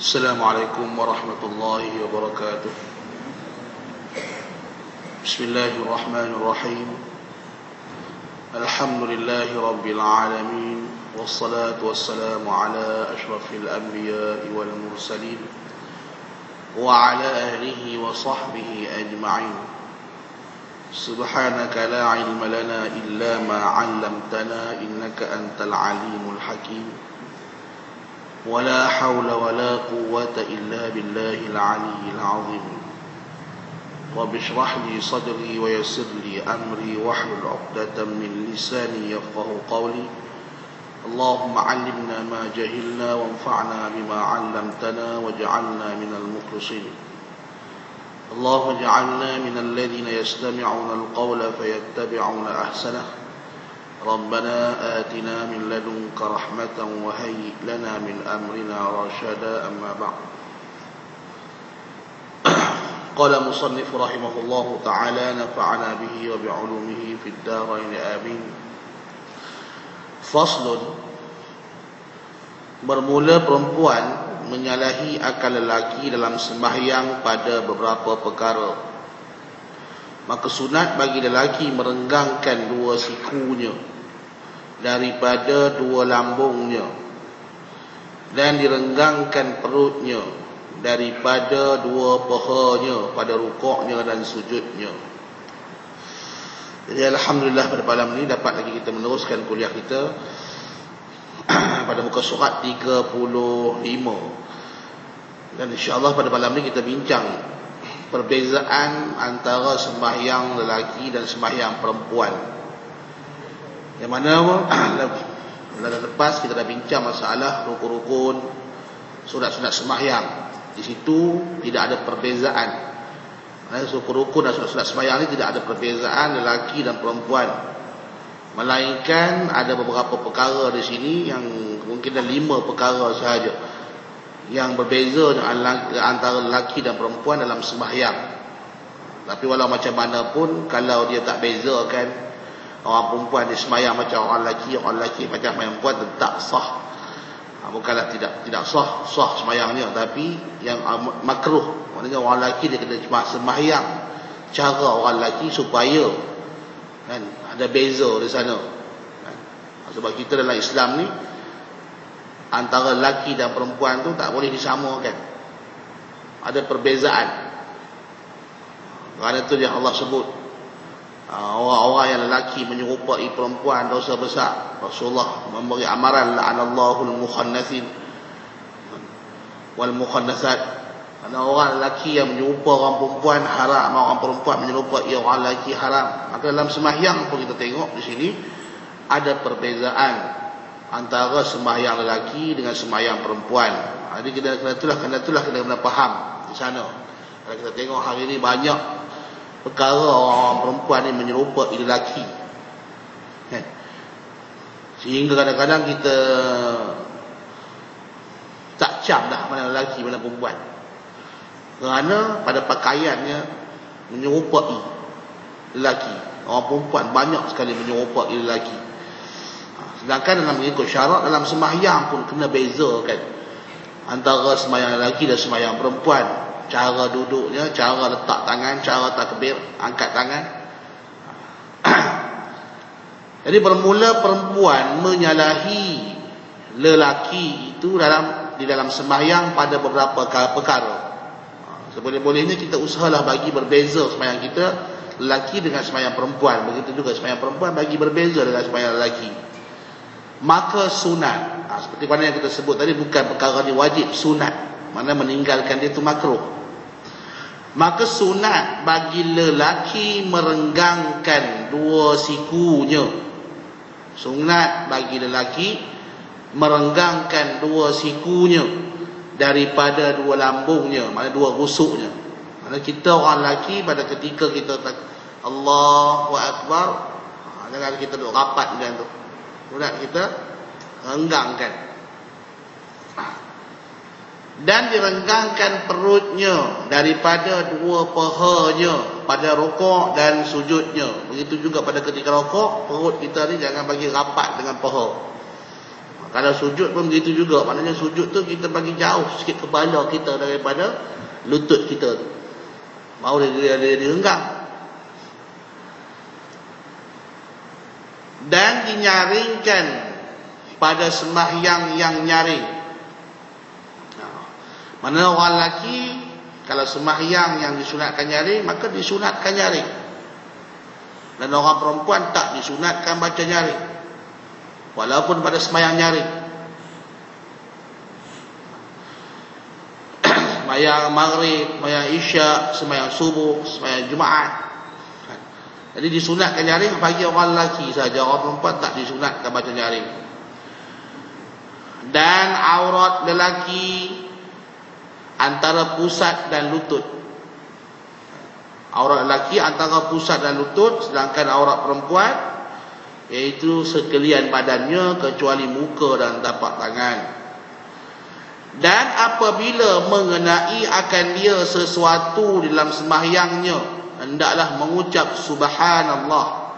السلام عليكم ورحمة الله وبركاته. بسم الله الرحمن الرحيم. الحمد لله رب العالمين، والصلاة والسلام على أشرف الأنبياء والمرسلين وعلى آله وصحبه أجمعين. سبحانك لا علم لنا إلا ما علمتنا إنك أنت العليم الحكيم. ولا حول ولا قوة إلا بالله العلي العظيم. رب اشرح لي صدري ويسر لي أمري واحلل عقدة من لساني يفقهوا قولي. اللهم علمنا ما جهلنا وانفعنا بما علمتنا واجعلنا من المخلصين. اللهم اجعلنا من الذين يستمعون القول فيتبعون أحسنه. ربنا آتنا من لدنك رحمة وهيئ لنا من أمرنا رشدا. أما بعد، قال المصنف رحمه الله تعالى: نفعنا به وبعلومه في الدارين آمين. Faslun. Bermula perempuan menyalahi akal lelaki dalam sembahyang pada beberapa perkara. Maka sunat bagi lelaki merenggangkan dua sikunya daripada dua lambungnya, dan direnggangkan perutnya daripada dua pahanya pada rukuknya dan sujudnya. Jadi alhamdulillah pada malam ini dapat lagi kita meneruskan kuliah kita pada muka surat 35. Dan insya-Allah pada malam ini kita bincang perbezaan antara sembahyang lelaki dan sembahyang perempuan. Yang mana bulan lepas kita dah bincang masalah rukun-rukun, sunat-sunat sembahyang. Di situ tidak ada perbezaan. Rukun dan sunat-sunat sembahyang ini tidak ada perbezaan lelaki dan perempuan. Melainkan ada beberapa perkara di sini yang mungkin ada 5 perkara sahaja yang berbeza antara lelaki dan perempuan dalam sembahyang. Tapi walau macam mana pun, kalau dia tak bezakan orang perempuan dia sembahyang macam orang lelaki macam perempuan, tetap sah. Bukanlah tidak sah sembahyangnya, tapi yang makruh. Maknanya orang lelaki dia kena sembahyang cara orang lelaki supaya kan ada beza di sana. Sebab kita dalam Islam ni antara lelaki dan perempuan tu tak boleh disamakan. Ada perbezaan. Kerana itu yang Allah sebut orang-orang yang lelaki menyerupai perempuan dosa besar. Rasulullah memberi amaran la'anallahul mukhannathin wal mukhannasat. Kerana orang lelaki yang menyerupai orang perempuan haram, orang perempuan menyerupai orang lelaki haram. Maka dalam sembahyang pun kita tengok di sini ada perbezaan antara sembahyang lelaki dengan sembahyang perempuan. Jadi kerana itulah kita kena faham di sana. Kalau kita tengok hari ini banyak perkara orang perempuan ni menyerupai lelaki. Sehingga kadang-kadang kita tak cam dah mana lelaki mana perempuan. Kerana pada pakaiannya menyerupai lelaki. Orang perempuan banyak sekali menyerupai lelaki. Sedangkan dalam mengikut syarat dalam sembahyang pun kena bezakan antara sembahyang lelaki dan sembahyang perempuan. Cara duduknya, cara letak tangan, cara takbir, angkat tangan. Jadi bermula perempuan menyalahi lelaki itu di dalam sembahyang pada beberapa perkara. Seboleh-bolehnya kita usahalah bagi berbeza sembahyang kita lelaki dengan sembahyang perempuan. Begitu juga sembahyang perempuan bagi berbeza dengan sembahyang lelaki. Maka sunat, seperti mana yang kita sebut tadi, bukan perkara ni wajib, sunat. Mana meninggalkan dia itu makruh. Maka sunat bagi lelaki merenggangkan dua sikunya. Sunat bagi lelaki merenggangkan dua sikunya daripada dua lambungnya, maknanya dua rusuknya. Maknanya kita orang lelaki pada ketika kita Allahu Akbar, jangan kita duduk rapat macam tu. Sunat kita renggangkan. Dan direnggangkan perutnya daripada dua pahanya pada rukuk dan sujudnya. Begitu juga pada ketika rukuk, perut kita ni jangan bagi rapat dengan paha. Kalau sujud pun begitu juga. Maknanya sujud tu kita bagi jauh sikit kepala kita daripada lutut kita. Baru dia renggang. Dan dinyaringkan pada sembahyang yang nyaring. Mana orang lelaki kalau sembahyang yang disunatkan nyaring, maka disunatkan nyaring. Dan orang perempuan tak disunatkan baca nyaring, walaupun pada sembahyang nyaring. Sembahyang maghrib, sembahyang isyak, sembahyang subuh, sembahyang Jumaat. Jadi disunatkan nyaring bagi orang lelaki saja, orang perempuan tak disunatkan baca nyaring. Dan aurat lelaki antara pusat dan lutut. Aurat lelaki antara pusat dan lutut, sedangkan aurat perempuan iaitu sekalian badannya kecuali muka dan tapak tangan. Dan apabila mengenai akan dia sesuatu dalam sembahyangnya, hendaklah mengucap subhanallah,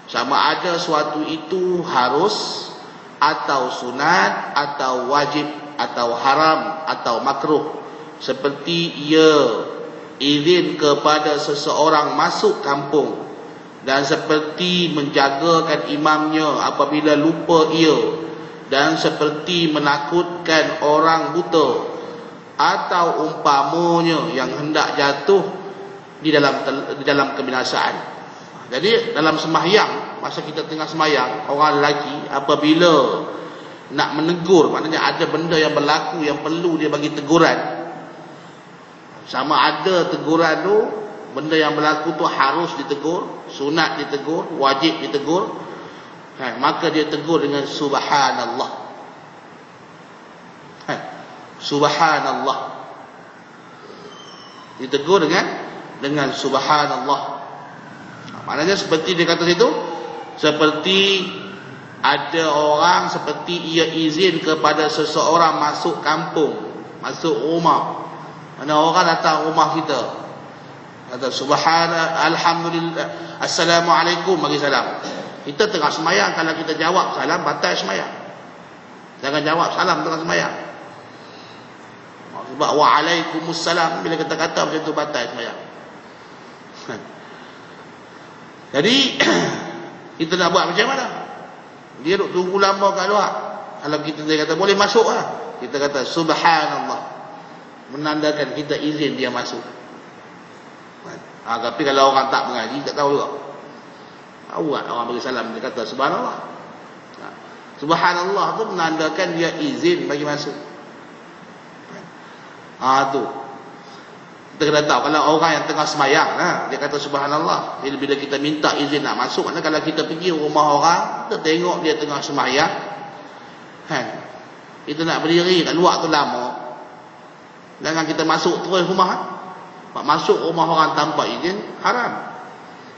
sama ada suatu itu harus atau sunat atau wajib atau haram atau makruh, seperti ia izin kepada seseorang masuk kampung, dan seperti menjagakan imamnya apabila lupa ia, dan seperti menakutkan orang buta, atau umpamanya yang hendak jatuh di dalam kebinasaan. Jadi dalam sembahyang, masa kita tengah sembahyang, orang lelaki apabila nak menegur, maknanya ada benda yang berlaku yang perlu dia bagi teguran, sama ada teguran tu, benda yang berlaku tu harus ditegur, sunat ditegur, wajib ditegur, maka dia tegur dengan subhanallah. Subhanallah, ditegur dengan subhanallah. Maknanya seperti dia kata situ, seperti ada orang, seperti ia izin kepada seseorang masuk kampung, masuk rumah. Mana orang datang rumah kita, kata subhana, alhamdulillah, assalamualaikum, bagi salam. Kita tengah semayang, kalau kita jawab salam, batal semayang. Jangan jawab salam tengah semayang. Sebab waalaikumsalam, bila kita kata macam tu batal semayang. Jadi kita nak buat macam mana? Dia duk tunggu lama kat luar. Kalau kita dia kata boleh masuk lah, kita kata subhanallah, menandakan kita izin dia masuk. Tapi kalau orang tak mengaji, tak tahu juga. Awak orang bagi salam, dia kata subhanallah. Subhanallah tu menandakan dia izin bagi masuk. Tu kita kena tahu. Kalau orang yang tengah semayang, dia kata subhanallah, bila kita minta izin nak masuk, karena kalau kita pergi rumah orang, kita tengok dia tengah semayang, kita nak berdiri kat luar tu lama, jangan kita masuk terus rumah. Masuk rumah orang tanpa izin haram.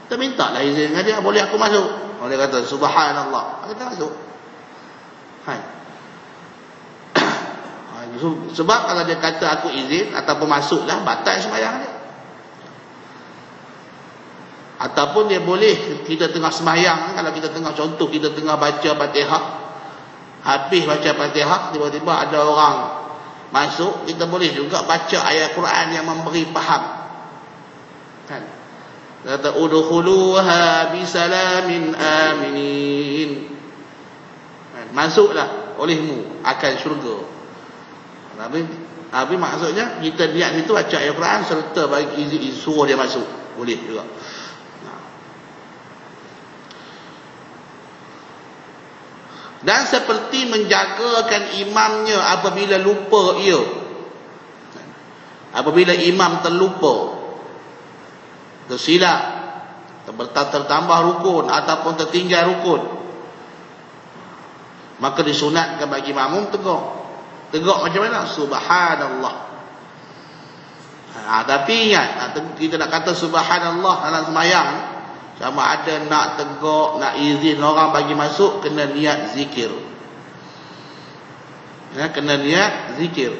Kita minta lah izin dengan dia, boleh aku masuk? Dia kata subhanallah, kita masuk. Sebab kalau dia kata aku izin ataupun masuklah, batal sembahyang dia. Ataupun dia boleh, kita tengah sembahyang, kalau kita tengah, contoh kita tengah baca Fatihah, habis baca Fatihah, tiba-tiba ada orang masuk, kita boleh juga baca ayat Quran yang memberi faham. Kata udkhuluha bisalamin aminin, masuklah olehmu akan syurga. Tapi maksudnya kita niat itu baca ayat Quran serta bagi izin suruh dia masuk, boleh juga. Dan seperti menjagakan imamnya apabila lupa ia. Apabila imam terlupa, tersilap, tertambah rukun ataupun tertinggal rukun, maka disunatkan bagi makmum tegur. Tegak macam mana? Subhanallah. Tapi ingat, kita nak kata subhanallah dalam sembahyang, sama ada nak tegak, nak izin orang bagi masuk, kena niat zikir. Kena niat zikir.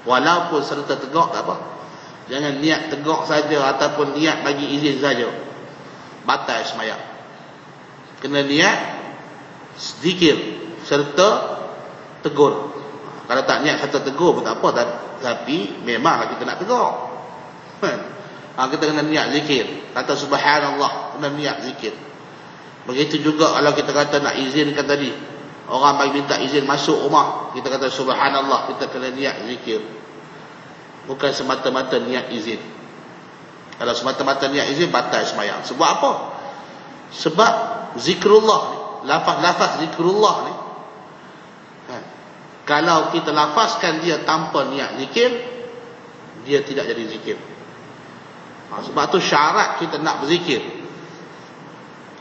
Walaupun serta tegak tak apa. Jangan niat tegak saja ataupun niat bagi izin saja, batal sembahyang. Kena niat zikir serta tegur. Kalau tak niat serta tegur pun tak apa, tapi memanglah kita nak tegur. Kita kena niat zikir. Kata subhanallah, kena niat zikir. Begitu juga kalau kita kata nak izinkan tadi, orang bagi minta izin masuk rumah, kita kata subhanallah, kita kena niat zikir. Bukan semata-mata niat izin. Kalau semata-mata niat izin, batal sembahyang. Sebab apa? Sebab zikrullah ni, lafaz-lafaz zikrullah ni, kalau kita lafazkan dia tanpa niat zikir, dia tidak jadi zikir. Sebab tu syarat kita nak berzikir.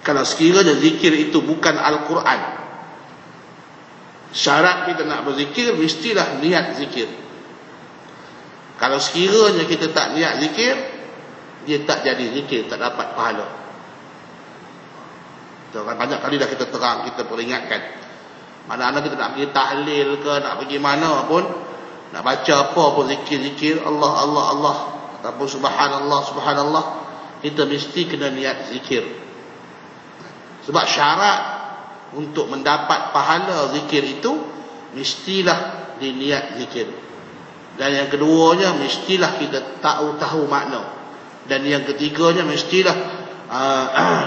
Kalau sekiranya zikir itu bukan Al-Quran, syarat kita nak berzikir mestilah niat zikir. Kalau sekiranya kita tak niat zikir, dia tak jadi zikir, tak dapat pahala. Banyak kali dah kita terang, kita peringatkan. Mana-mana kita nak pergi tahlil ke, nak pergi mana pun, nak baca apa pun, zikir-zikir, Allah, Allah, Allah, ataupun subhanallah, subhanallah, kita mesti kena niat zikir. Sebab syarat untuk mendapat pahala zikir itu, mestilah diniat zikir. Dan yang keduanya, mestilah kita tahu makna. Dan yang ketiganya, mestilah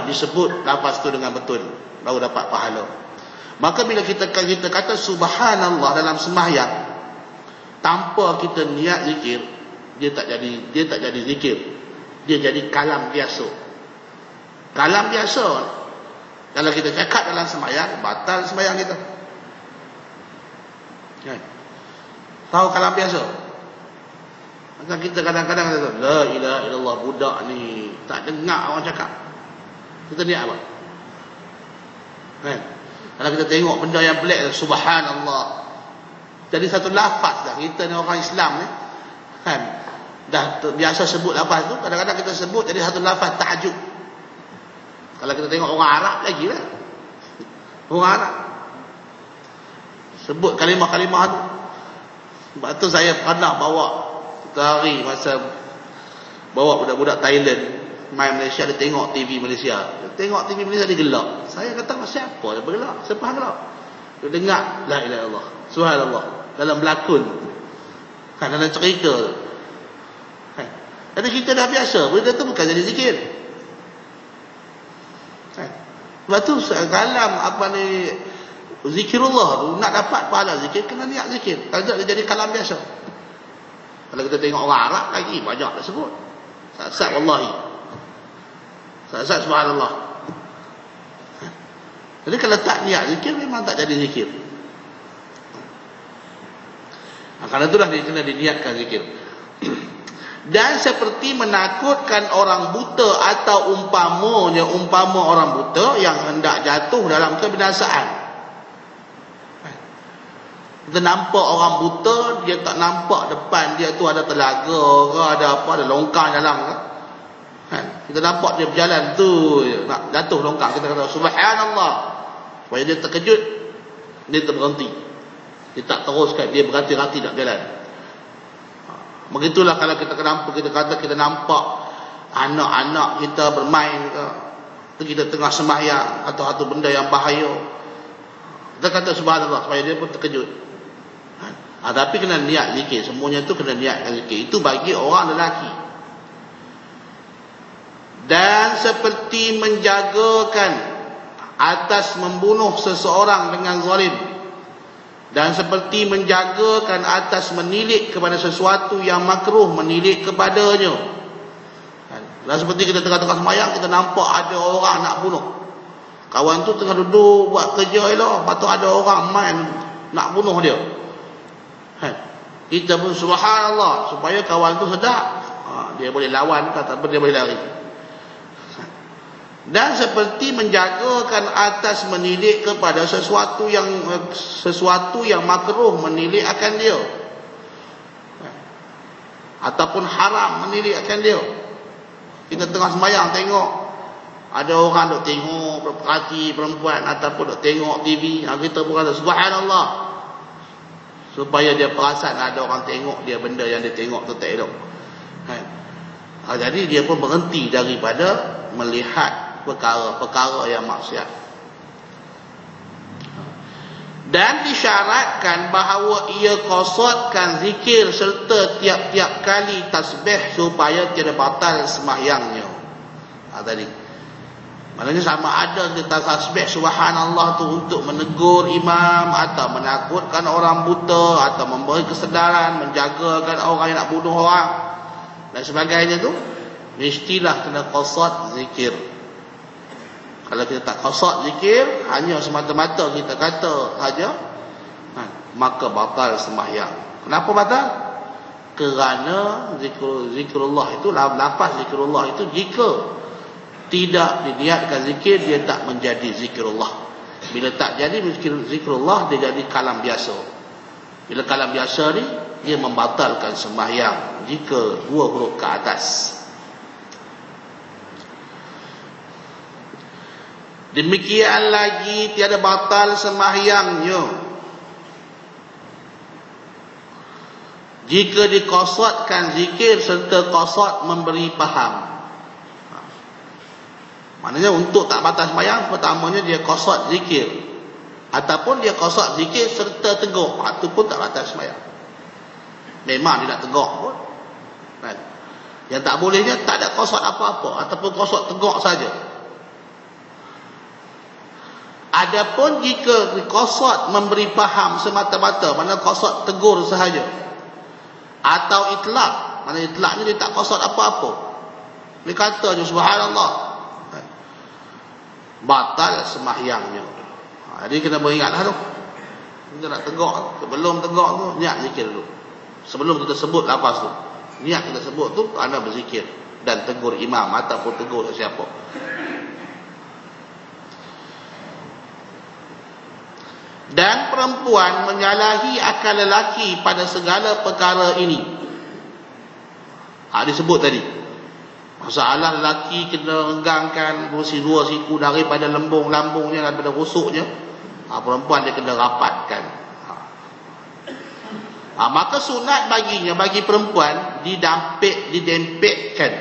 disebut lafaz itu dengan betul, baru dapat pahala. Maka bila kita kata subhanallah dalam sembahyang tanpa kita niat zikir, dia tak jadi zikir. Dia jadi kalam biasa. Kalam biasa, kalau kita cakap dalam sembahyang, batal sembahyang kita. Tahu kalam biasa? Maka kita kadang-kadang kata, la ilaha illallah, budak ni tak dengar orang cakap. Kita niat apa? Kalau kita tengok benda yang pelik, subhanallah, jadi satu lafaz dah. Kita ni orang Islam ni, dah biasa sebut lafaz tu. Kadang-kadang kita sebut jadi satu lafaz tahajud. Kalau kita tengok orang Arab lagi lah, orang Arab sebut kalimah-kalimah tu. Sebab tu saya pernah bawa hari masa bawa budak-budak Thailand main Malaysia, dia tengok TV Malaysia. Dia tengok TV Malaysia, dia gelak. Saya kata, siapa dia bergelak? Siapa gelak? Dia dengar la ilaha illallah, subhanallah dalam berlakon, dalam cerita. Jadi kita dah biasa, benda tu bukan jadi zikir. Sebab tu kalam apa ni, zikirullah tu, nak dapat pahala zikir, kena niat zikir. Kalau tak, dia jadi kalam biasa. Kalau kita tengok orang Arab lagi, banyak dah sebut. Sat-sat wallahi, sat-sat subhanallah. Jadi kalau tak niat zikir, memang tak jadi zikir. Karena itulah dia kena diniatkan zikir. Dan seperti menakutkan orang buta, atau umpama orang buta yang hendak jatuh dalam kebinasaan. Kita nampak orang buta, dia tak nampak depan dia tu ada telaga ke, ada apa, ada longkang dalam ke. Kita nampak dia berjalan tu, nak jatuh longkang, kita kata subhanallah, supaya dia terkejut, dia terberhenti, dia tak teruskan, dia berhati-hati nak jalan. Begitulah kalau kita nampak anak-anak kita bermain ke, kita tengah sembahyang atau satu benda yang bahaya, kita kata subhanallah supaya dia pun terkejut. Tapi kena niat zikir. Semuanya tu kena niatkan zikir. Itu bagi orang lelaki. Dan seperti menjagakan atas membunuh seseorang dengan zalim, dan seperti menjagakan atas menilik kepada sesuatu yang makruh, menilik kepadanya. Dan seperti kita tengah-tengah sembahyang, kita nampak ada orang nak bunuh. Kawan tu tengah duduk buat kerja elok, lepas tu ada orang main nak bunuh dia. Kita pun subhanallah supaya kawan tu sedar, dia boleh lawan ataupun dia boleh lari. Dan seperti menjagakan atas menilik kepada sesuatu yang makruh, menilik akan dia, ataupun haram, menilik akan dia. Kita tengah sembahyang tengok ada orang duk tengok, berperhati perempuan, ataupun duk tengok TV, kita pun kata subhanallah supaya dia perasan ada orang tengok dia, benda yang dia tengok tu tak elok. Jadi dia pun berhenti daripada melihat perkara-perkara yang maksiat. Dan disyaratkan bahawa ia qasatkan zikir serta tiap-tiap kali tasbih supaya tidak batal sembahyangnya. Tadi maknanya sama ada kita tasbih subhanallah tu untuk menegur imam, atau menakutkan orang buta, atau memberi kesedaran, menjagakan orang yang nak bunuh orang dan sebagainya tu, mestilah kena qasat zikir. Kalau kita tak qasat zikir, hanya semata-mata kita kata saja, maka batal sembahyang. Kenapa batal? Kerana zikrullah itu, lafaz zikrullah itu, jika tidak diniatkan zikir, dia tak menjadi zikrullah. Bila tak jadi zikrullah, dia jadi kalam biasa. Bila kalam biasa ni, dia membatalkan sembahyang jika 2 huruf ke atas. Demikian lagi tiada batal sembahyangnya jika diqasatkan zikir serta qasat memberi faham. Maknanya untuk tak batal sembahyang, pertamanya dia qasat zikir, ataupun dia qasat zikir serta tegur, itu pun tak batal sembahyang. Memang dia nak tegur pun. Yang tak bolehnya tak ada qasat apa-apa, ataupun qasat tegur saja. Adapun jika qasat memberi faham semata-mata, mana qasat tegur sahaja, atau itlaq, mana itlaq ni dia tak qasat apa-apa, dia kata je subhanallah, batal sembahyangnya. Jadi kena beringatlah tu. Kita nak tegur, sebelum tegur tu niat zikir dulu. Sebelum kita sebut lafaz tu, niat kita sebut tu anda berzikir dan tegur imam ataupun tegur siapa. Dan perempuan menyalahi akal lelaki pada segala perkara ini. Disebut tadi, masalah lelaki kena renggangkan kursi 2 siku daripada lambungnya, daripada rusuknya. Perempuan dia kena rapatkan. Maka sunat baginya, bagi perempuan, didempetkan,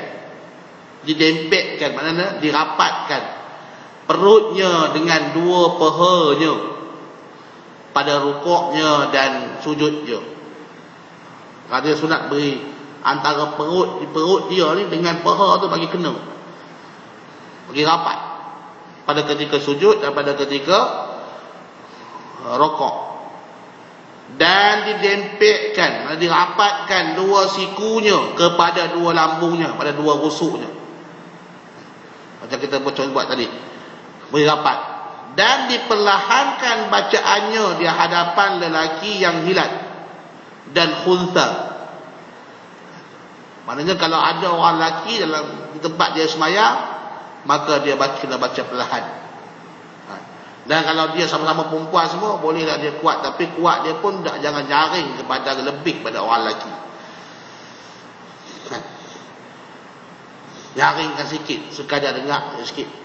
maknanya dirapatkan perutnya dengan 2 pahanya pada rukuknya dan sujudnya. Dia sunat beri antara perut dia ni dengan paha tu, bagi kena, bagi rapat pada ketika sujud dan pada ketika rukuk. Dan didempetkan, dirapatkan 2 sikunya kepada 2 lambungnya, pada 2 rusuknya, macam kita buat tadi, beri rapat. Dan diperlahankan bacaannya di hadapan lelaki yang hilat dan khuntha. Maknanya kalau ada orang lelaki dalam tempat dia sembahyang, maka dia kena baca perlahan. Dan kalau dia sama-sama perempuan semua, bolehlah dia kuat, tapi kuat dia pun jangan nyaring kepada lebih pada orang lelaki. Nyaringkan sikit, sekadar dengar sikit.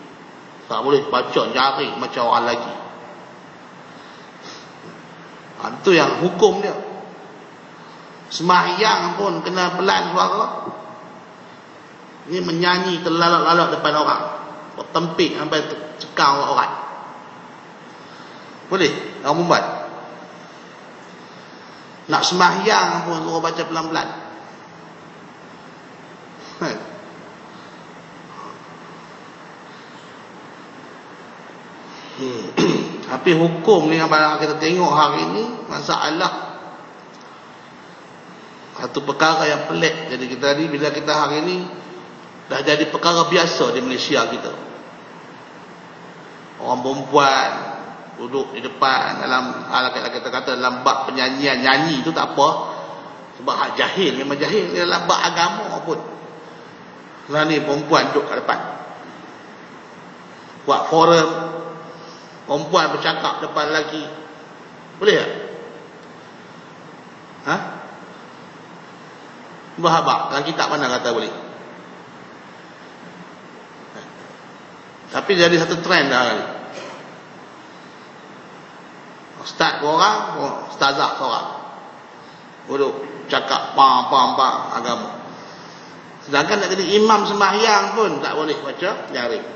Tak boleh baca jaring macam orang lagi. Itu yang hukum dia. Sembahyang pun kena pelan suara. Ini menyanyi terlalak-lalak depan orang, tempik sampai cekang orang. Boleh orang membuat. Nak sembahyang pun suruh baca pelan-pelan. Tapi hukum ni yang kita tengok hari ni, masalah satu perkara yang pelik. Jadi kita ni, bila kita hari ni dah jadi perkara biasa di Malaysia kita, orang perempuan duduk di depan dalam, kita kata dalam bab penyanyian, nyanyi tu tak apa, sebab hak jahil, memang jahil. Dalam bab agama pun lah ni perempuan duduk kat depan buat forum, perempuan bercakap depan lelaki. Boleh tak? Berhabak dalam kitab mana kata boleh? Tapi jadi satu trend dah ni. Ustaz seorang, ustazah seorang duduk cakap pam agama. Sedangkan nak jadi imam sembahyang pun tak boleh baca jaring.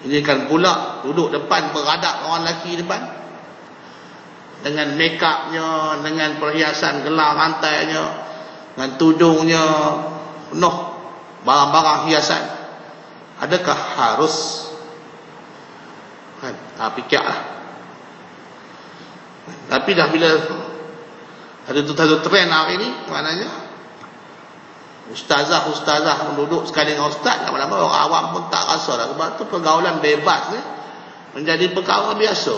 Ini kan pula duduk depan beradab orang lelaki depan, dengan make upnya, dengan perhiasan gelang rantainya, dengan tudungnya penuh barang-barang hiasan. Adakah harus? Fikirlah. Tapi dah bila ada satu trend hari ni, maknanya ustazah duduk sekali dengan ustaz, lama-lama orang awam pun tak rasa dah. Sebab tu pergaulan bebas ni menjadi perkara biasa.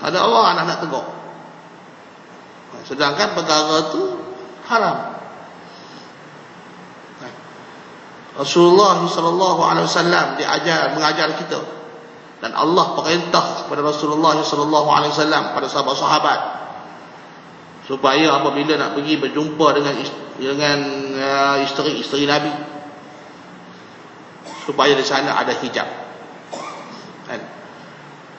Ada orang nak tegur, sedangkan perkara tu haram. Rasulullah SAW mengajar kita, dan Allah perintah kepada Rasulullah SAW pada sahabat-sahabat supaya apabila nak pergi berjumpa dengan isteri-isteri Nabi, supaya di sana ada hijab.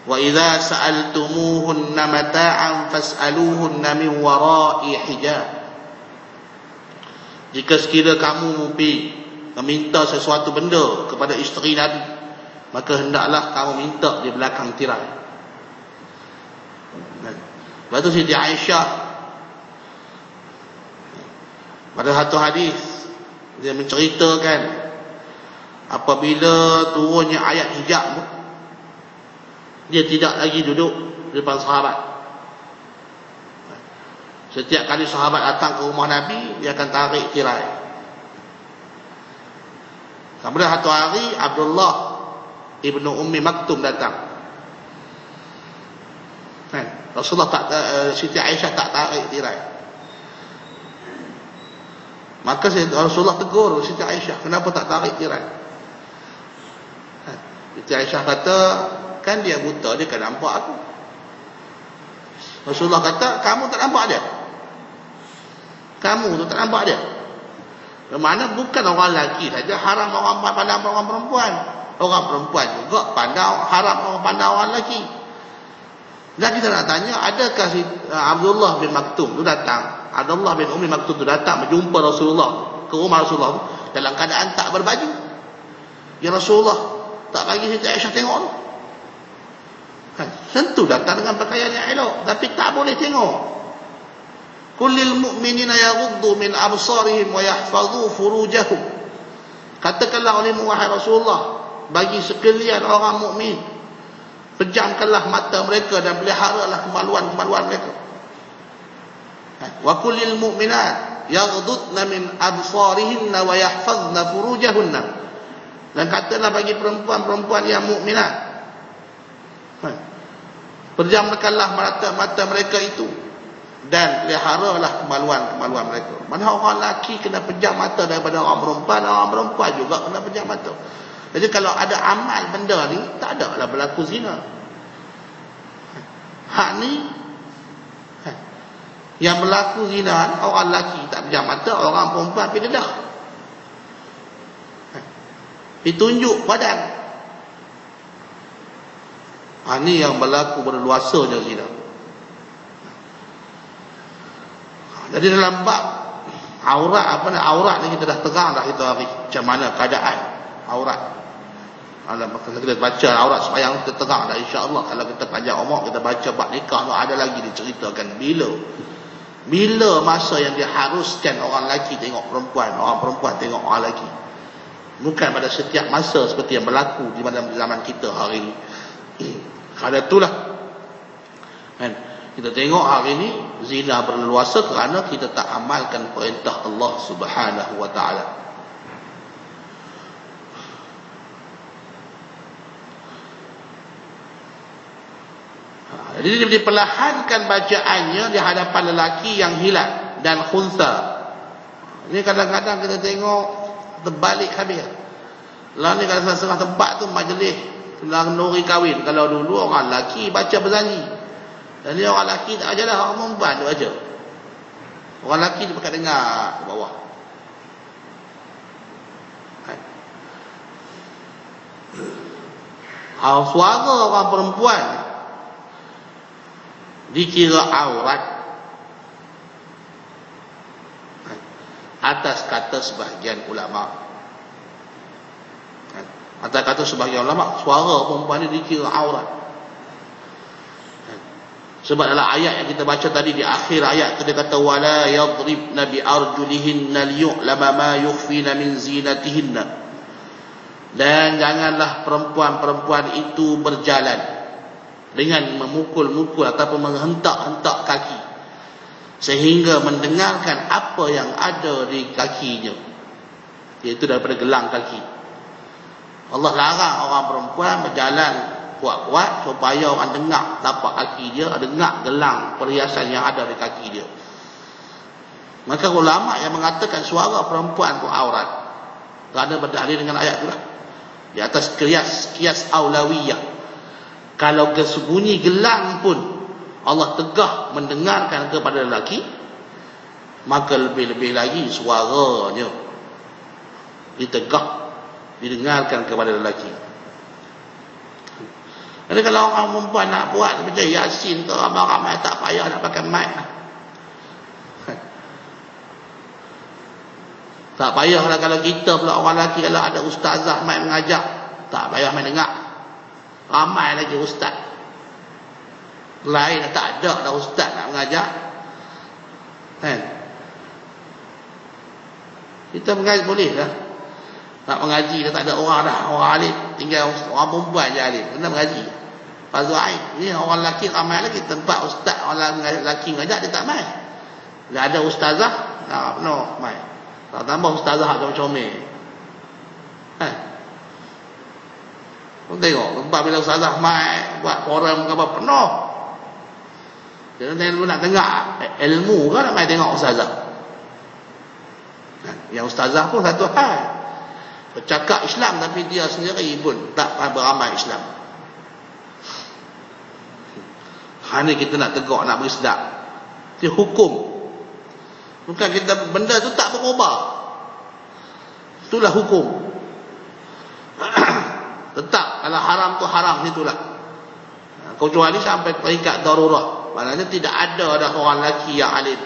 Wa idza sa'altumuhunna mata'an fas'aluhunna min wara'i hijab. Jika sekiranya kamu meminta sesuatu benda kepada isteri Nabi, maka hendaklah kamu minta di belakang tirai. Lepas tu Siti Aisyah pada satu hadis dia menceritakan apabila turunnya ayat hijab, dia tidak lagi duduk di depan sahabat. Setiap kali sahabat datang ke rumah Nabi, dia akan tarik tirai. Kemudian satu hari Abdullah ibnu Ummi Maktum datang. Rasulullah Siti Aisyah tak tarik tirai. Maka Rasulullah tegur Siti Aisyah, kenapa tak tarik tirai? Siti Aisyah kata, kan dia buta, dia kan nampak aku. Rasulullah kata, kamu tak nampak dia? Kamu tu tak nampak dia? Bermakna bukan orang lelaki saja haram orang pandang orang perempuan. Orang perempuan juga haram orang pandang orang lelaki. Dan kita nak tanya, adakah Abdullah bin Maktum tu datang, Abdullah bin Ummi Maktum tu datang berjumpa Rasulullah ke rumah Rasulullah dalam keadaan tak berbaju? Ya Rasulullah, tak bagi Siti Aisyah tengok tu. Tentu datang dengan pakaian yang elok, tapi tak boleh tengok. Kullil mu'minina yaghuddu min absarihim wa yahfazu furujahum. Katakanlah olehmu wahai Rasulullah, bagi sekalian orang mukmin, pejamkanlah mata mereka dan peliharalah kemaluan-kemaluan mereka. Wa kullil mu'minat yaghuddna min absarihinna wa yahfazna furujahunna. Dan katalah bagi perempuan-perempuan yang mukminat, pejamkanlah mata mereka itu dan peliharalah kemaluan-kemaluan mereka. Mana orang lelaki kena pejam mata daripada orang perempuan juga kena pejam mata. Jadi kalau ada amal benda ni, tak ada lah berlaku zina. Hak ni yang berlaku zina, orang lelaki tak pejam mata, orang perempuan pergi dedah, ditunjuk badan. Ini yang berlaku berluasanya zina. Jadi dalam bab aurat ni kita dah terang dah itu hari macam mana keadaan aurat. Kalau kita baca aurat sembahyang kita terang dah, insya-Allah. Kalau kita panjang umur kita baca bab nikah tu ada lagi diceritakan bila masa yang diharuskan orang lelaki tengok perempuan, orang perempuan tengok orang lelaki. Bukan pada setiap masa seperti yang berlaku di zaman kita hari ini. Kerana itulah kita tengok hari ini zina berleluasa kerana kita tak amalkan perintah Allah Subhanahu wa taala. Jadi dia diperlahankan bacaannya di hadapan lelaki yang hilal dan khunsa. Ini kadang-kadang kita tengok terbalik habis. Lah ni kalau setengah tempat tu majlis nuri kahwin. Kalau dulu orang lelaki baca berzanyi, dan ni orang lelaki tak ajalah, orang perempuan tu aja. Orang lelaki dia pakai dengar ke bawah. Suara orang perempuan dikira aurat atas kata sebahagian ulama. Atau kata sebahagian ulama, suara perempuan ni dikira aurat. Sebab dalam ayat yang kita baca tadi, di akhir ayat tu dia kata wala yadribna bi arjulihinna liyu'lama ma yukhfina min zinatihinna. Dan janganlah perempuan-perempuan itu berjalan dengan memukul-mukul ataupun menghentak-hentak kaki sehingga mendengarkan apa yang ada di kakinya, iaitu daripada gelang kaki. Allah larang orang perempuan berjalan kuat-kuat supaya orang dengar tapak kaki dia, dengar gelang perhiasan yang ada di kaki dia. Maka ulama yang mengatakan suara perempuan pun aurat, kerana berdalil dengan ayat itulah, di atas kias aulawiyah. Kalau bersembunyi gelang pun Allah tegah mendengarkan kepada lelaki, maka lebih-lebih lagi suaranya ditegah didengarkan kepada lelaki. Jadi kalau orang perempuan nak buat macam Yasin tu, ramai-ramai tak payah nak pakai mic. Tak payahlah kalau kita pula orang lelaki, kalau ada ustazah mic mengajar, tak payah main dengar. Ramai lagi ustaz. Lain tak ada dah ustaz nak mengajar. Kan? Kita mengaji boleh lah. Nak mengaji dah tak ada orang dah, orang alim, tinggal orang perempuan je alim, kena mengaji. Fardu ain. Ni orang lelaki ramai lagi tempat ustaz, orang lelaki mengajar dia tak mai. Dah ada ustazah, tak penuh mai. Tak tambah ustazah ada comel. Kan? Kau tengok tempat bila ustazah mai buat forum ke apa penuh. Dia nak dengar ilmu kan, nak mai tengok ustazah. Yang ustazah pun satu hal, bercakap Islam tapi dia sendiri pun tak beramal Islam. Hanya kita nak tegak, nak beri sedap. Dia hukum. Bukan kita benda tu tak berubah. Itulah hukum. Tetap kalau haram tu haram, itulah. Kecuali sampai peringkat darurat. Maknanya tidak ada dah orang lelaki yang alim.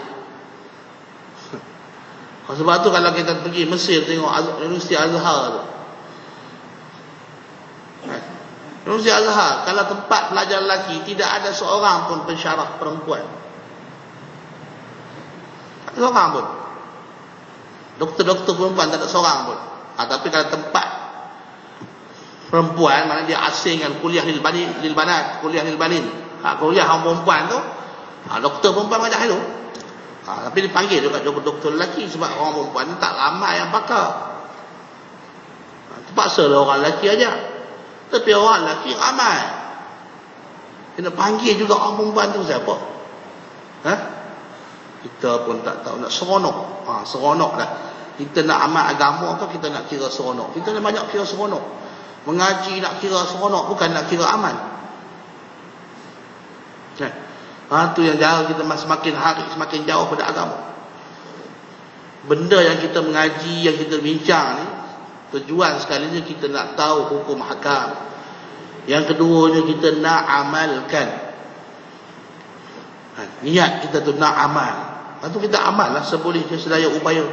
Sebab tu kalau kita pergi Mesir tengok Universiti Azhar tu, Universiti Azhar, kalau tempat pelajar lelaki tidak ada seorang pun pensyarah perempuan. Tak ada seorang pun. Doktor-doktor perempuan tak ada seorang pun. Tapi kalau tempat perempuan, mana dia asingkan kuliah lil banat, kuliah lil banin. Kuliah orang perempuan tu, doktor perempuan mengajar itu. Tapi dipanggil juga doktor lelaki sebab orang perempuan ni tak ramai yang pakar. Terpaksa lah orang lelaki aja. Tapi orang lelaki ramai. Kena panggil juga orang perempuan tu siapa? Kita pun tak tahu, nak seronok. Seronok lah. Kita nak amal agama ke kita nak kira seronok? Kita nak banyak kira seronok. Mengaji nak kira seronok, bukan nak kira amal. Itu yang jauh kita semakin hari semakin jauh pada agama. Benda yang kita mengaji, yang kita bincang ni, tujuan sekalinya kita nak tahu hukum hakam. Yang keduanya kita nak amalkan. Niat kita tu nak amal. Lepas tu kita amal lah seboleh sedaya upaya.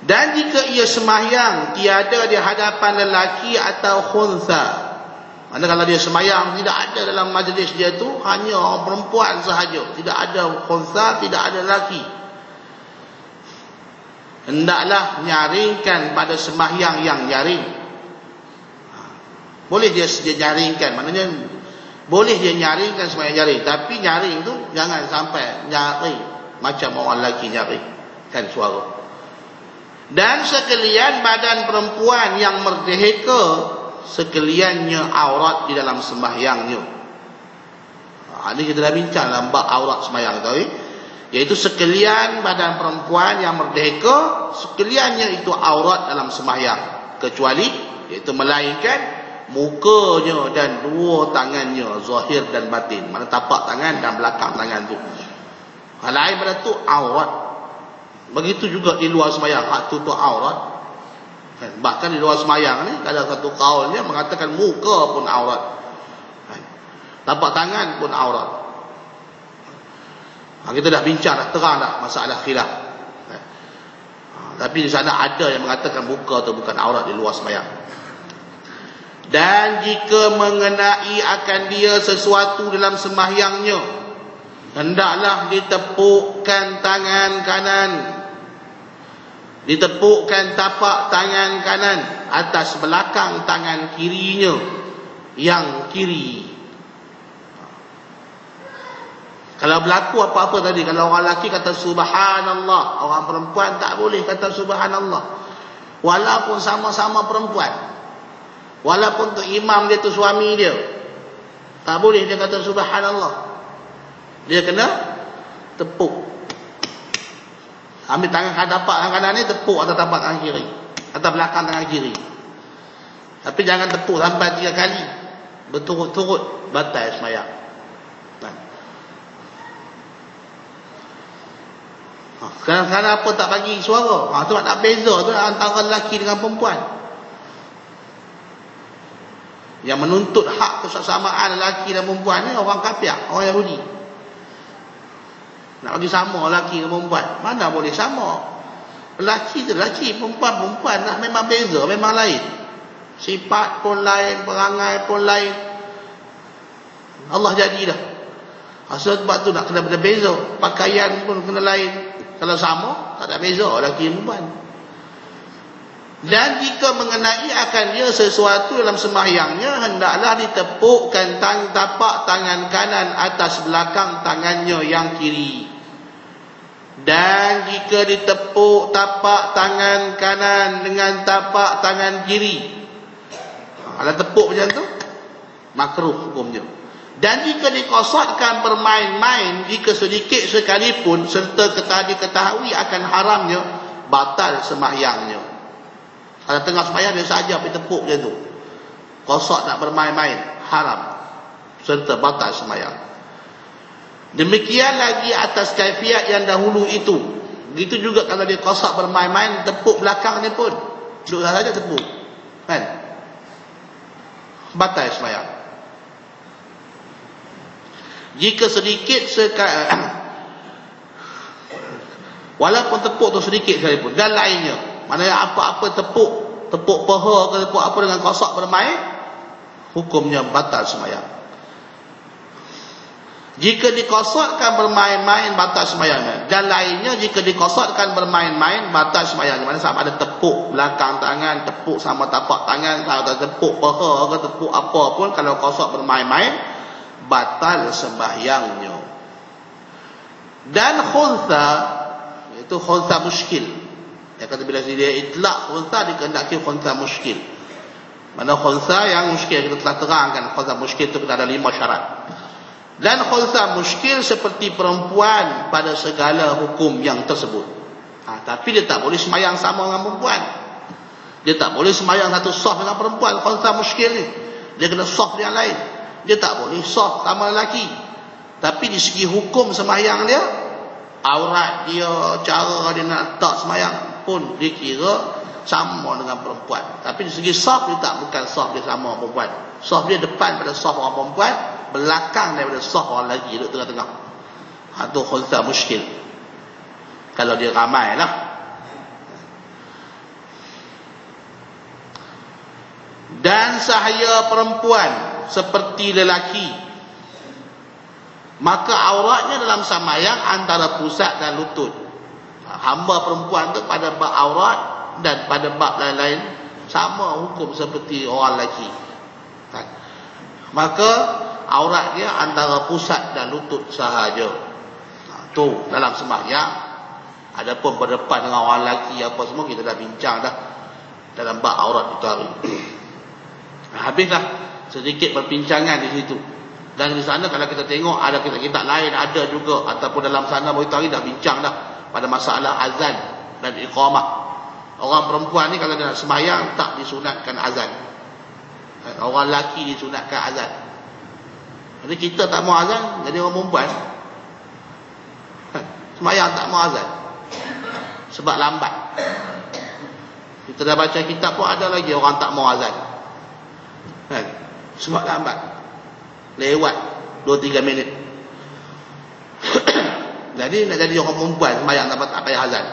Dan jika ia sembahyang tiada di hadapan lelaki atau khunsa, mana kalau dia sembahyang tidak ada dalam majlis dia tu, hanya orang perempuan sahaja, tidak ada khunsa, tidak ada lelaki, hendaklah nyaringkan pada sembahyang yang nyaring. Boleh dia nyaringkan, maknanya boleh dia nyaringkan sembahyang nyaring, tapi nyaring tu jangan sampai nyaring macam orang lelaki nyaring kan suara. Dan sekalian badan perempuan yang merdeka sekaliannya aurat di dalam sembahyangnya. Ini kita dah bincang dalam bab aurat sembahyang tadi, iaitu sekalian badan perempuan yang merdeka sekaliannya itu aurat dalam sembahyang, kecuali iaitu melainkan mukanya dan dua tangannya, zahir dan batin, mana tapak tangan dan belakang tangan tu. Lain pada tu aurat. Begitu juga di luar sembahyang, hak tutup aurat. Bahkan di luar sembahyang ni ada satu kaulnya mengatakan muka pun aurat, tapak tangan pun aurat. Kita dah bincang, dah terang dah masalah khilaf. Tapi di sana ada yang mengatakan buka atau bukan aurat di luar sembahyang. Dan jika mengenai akan dia sesuatu dalam sembahyangnya, hendaklah ditepukkan tangan kanan, ditepukkan tapak tangan kanan atas belakang tangan kirinya yang kiri. Kalau berlaku apa-apa tadi, kalau orang lelaki kata subhanallah, orang perempuan tak boleh kata subhanallah. Walaupun sama-sama perempuan, walaupun tu imam dia tu suami dia, tak boleh dia kata subhanallah. Dia kena tepuk. Ambil tangan tapak kanan ni, tepuk atas tapak tangan kiri, atas belakang tangan kiri. Tapi jangan tepuk sampai 3 kali berturut-turut, batal sembahyang. Kerana apa tak bagi suara? Tu nak beza tu antara lelaki dengan perempuan. Yang menuntut hak kesamaan lelaki dan perempuan ni orang kafir, orang Yahudi. Nak bagi sama lelaki dan perempuan, mana boleh sama? Lelaki tu lelaki, perempuan perempuan, nak memang beza, memang lain. Sifat pun lain, perangai pun lain. Allah jadilah. Sebab tu nak kena beza, pakaian pun kena lain. Kalau sama, tak ada beza lelaki dan perempuan. Dan jika mengenai akan dia sesuatu dalam sembahyangnya, hendaklah ditepukkan tapak tangan kanan atas belakang tangannya yang kiri. Dan jika ditepuk tapak tangan kanan dengan tapak tangan kiri, kalau tepuk macam tu, makruh hukumnya. Dan jika dikosotkan bermain-main, jika sedikit sekalipun, serta diketahui akan haramnya, batal sembahyangnya. Kalau tengah sembahyang dia saja pergi tepuk macam tu, kosot nak bermain-main, haram, serta batal sembahyang. Demikian lagi atas kaifiat yang dahulu itu. Begitu juga kalau dia kosot bermain-main, tepuk belakang ni pun, duduk saja tepuk, kan? Batal sembahyang. Jika sedikit walaupun tepuk tu sedikit sekalipun, dan lainnya, maknanya apa-apa tepuk paha ke tepuk apa dengan kosok bermain, hukumnya batal sembahyang. Jika dikosotkan bermain-main, batal sembahyangnya. Dan lainnya, jika dikosotkan bermain-main, batal sembahyangnya. Maknanya sama ada tepuk belakang tangan, tepuk sama tapak tangan, atau tepuk paha ke tepuk apa pun, kalau kosok bermain-main, batal sembahyangnya. Dan khunsa, itu khunsa muskil. Yang kata bila dia itlak khunsa, dikehendaki khunsa muskil. Mana khunsa yang muskil, kita telah terangkan khunsa muskil itu kena ada 5 syarat. Dan khunsa muskil seperti perempuan pada segala hukum yang tersebut. Tapi dia tak boleh sembahyang sama dengan perempuan. Dia tak boleh sembahyang satu saf dengan perempuan. Khunsa muskil ni, dia kena saf yang lain. Dia tak boleh saf sama lelaki. Tapi di segi hukum sembahyang dia, aurat dia, cara dia nak letak sembahyang pun dikira sama dengan perempuan. Tapi di segi saf dia tak, bukan saf dia sama dengan perempuan. Saf dia depan pada saf orang perempuan, belakang daripada saf orang lelaki, duduk tengah-tengah. Itu khunsa muskil. Kalau dia ramai lah. Dan sahaya perempuan seperti lelaki, maka auratnya dalam sembahyang antara pusat dan lutut. Hamba perempuan tu pada bab aurat dan pada bab lain-lain sama hukum seperti orang lelaki. Maka aurat dia antara pusat dan lutut sahaja. Tu dalam sembahyang. Adapun berdepan dengan orang lelaki apa semua kita dah bincang dah dalam bab aurat itu hari. Habislah sedikit perbincangan di situ. Dan di sana kalau kita tengok ada kitab-kitab lain ada juga, ataupun dalam sana berita hari dah bincang dah pada masalah azan dan iqamah. Orang perempuan ni kalau dia nak sembahyang tak disunatkan azan. Orang lelaki disunatkan azan. Jadi kita tak mau azan, jadi orang perempuan sembahyang tak mau azan sebab lambat. Kita dah baca kitab pun ada lagi orang tak mau azan, kan? Sebab lambat, lewat 2-3 minit. Jadi nak jadi orang perempuan sembahyang tak payah azan.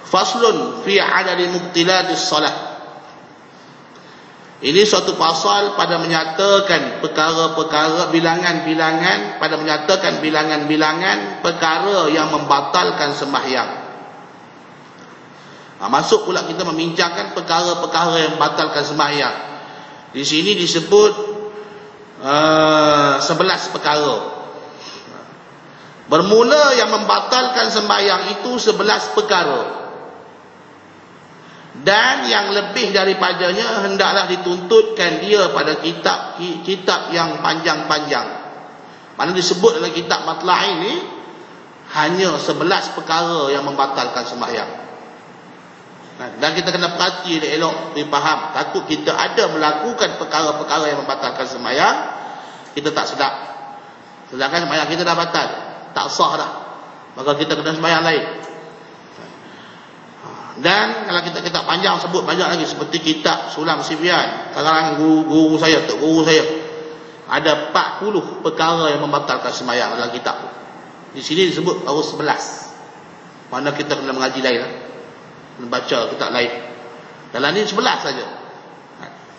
Faslun fi adadi mubtilatis salat. Ini suatu pasal pada menyatakan perkara-perkara bilangan-bilangan, pada menyatakan bilangan-bilangan perkara yang membatalkan sembahyang. Masuk pula kita membincangkan perkara-perkara yang membatalkan sembahyang. Di sini disebut 11 perkara. Bermula yang membatalkan sembahyang itu 11 perkara. Dan yang lebih daripadanya hendaklah dituntutkan dia pada kitab yang panjang-panjang. Mana disebut dalam kitab Matla'i ini hanya 11 perkara yang membatalkan sembahyang. Dan kita kena perhati elok, dipaham. Takut kita ada melakukan perkara-perkara yang membatalkan sembahyang, kita tak sedap. Sedangkan sembahyang kita dah batal, tak sah dah, maka kita kena sembahyang lain. Dan kalau kita panjang sebut banyak lagi, seperti kitab Sulam Sibyan karangan guru saya, tok guru saya, ada 40 perkara yang membatalkan sembahyang dalam kitab. Di sini disebut baru 11. Mana kita kena mengaji lain, membaca kitab lain. Dalam ni 11 saja.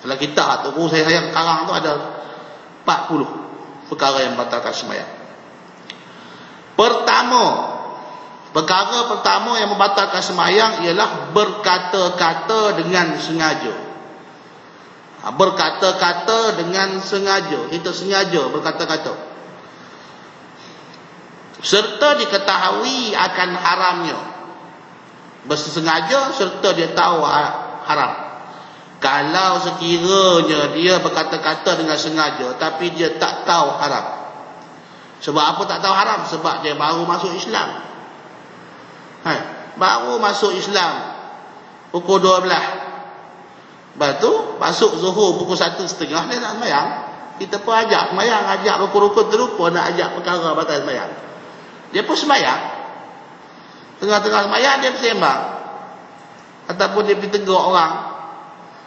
Dalam kitab tok guru saya karang tu ada 40 perkara yang membatalkan sembahyang. Perkara pertama yang membatalkan sembahyang ialah berkata-kata dengan sengaja. Berkata-kata dengan sengaja. Kita sengaja berkata-kata, serta diketahui akan haramnya. Bersengaja serta dia tahu haram. Kalau sekiranya dia berkata-kata dengan sengaja tapi dia tak tahu haram. Sebab apa tak tahu haram? Sebab dia baru masuk Islam. Baru masuk Islam pukul 12. Lepas tu masuk Zuhur pukul 1:30 dia nak sembahyang. Kita pun ajak sembahyang, ajak rukun-rukun, terlupa nak ajak perkara batal sembahyang. Dia pun sembahyang. Tengah-tengah sembahyang dia bersembang, ataupun dia pergi tegur orang,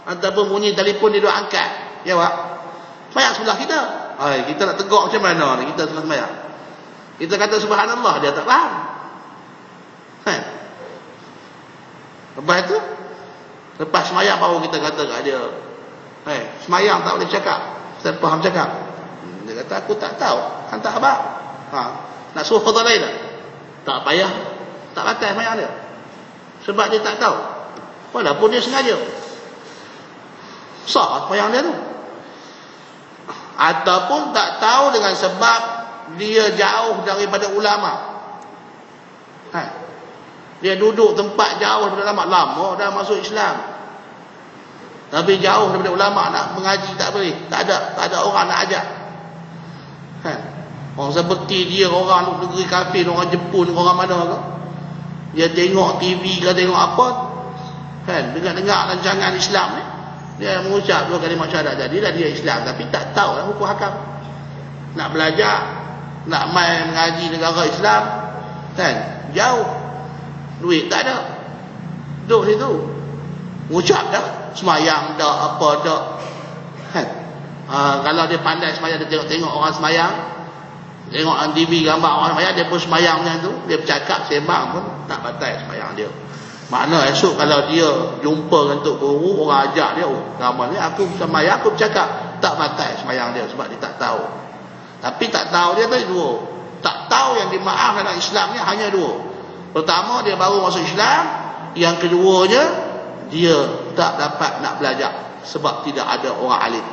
ataupun bunyi telefon dia duk angkat. Ya Pak, sembahyang sebelah kita. Kita nak tegur macam mana ni? Kita tengah sembahyang, kita kata subhanallah, dia tak faham. Lepas tu, lepas semayang baru kita kata kat dia, semayang tak boleh cakap, saya faham cakap. Dia kata aku tak tahu, hantar abang. Nak suruh kata lain tak payah, tak batal semayang dia, sebab dia tak tahu. Walaupun dia sengaja, sah semayang dia tu. Ataupun tak tahu dengan sebab dia jauh daripada ulama. Dia duduk tempat jauh daripada ulama, lama dah masuk Islam, tapi jauh daripada ulama, nak mengaji tak boleh, tak ada orang nak ajak. Orang seperti dia, orang negeri kafir, orang Jepun, orang mana ke, dia tengok TV ke tengok apa, dengar rancangan Islam ni, dia mengucap 2 kalimah syahadat, jadilah dia Islam, tapi tak tahu lah hukum hakam. Nak belajar, nak main mengaji negara Islam, jauh, duit tak ada, duduk situ mengucap dah, semayang dah, apa dah. Kalau dia pandai semayang, dia tengok orang semayang, tengok TV gambar orang semayang, dia pun semayang macam tu, dia bercakap sembang pun tak batal semayang dia. Makna esok kalau dia jumpa dengan tok guru, orang ajak dia, ramai ni aku semayang, aku bercakap, tak batal semayang dia, sebab dia tak tahu. Tapi tak tahu dia tu dua. Tak tahu yang dimaafkan dalam Islam ni hanya 2. Pertama, dia baru masuk Islam. Yang keduanya, dia tak dapat nak belajar sebab tidak ada orang alim.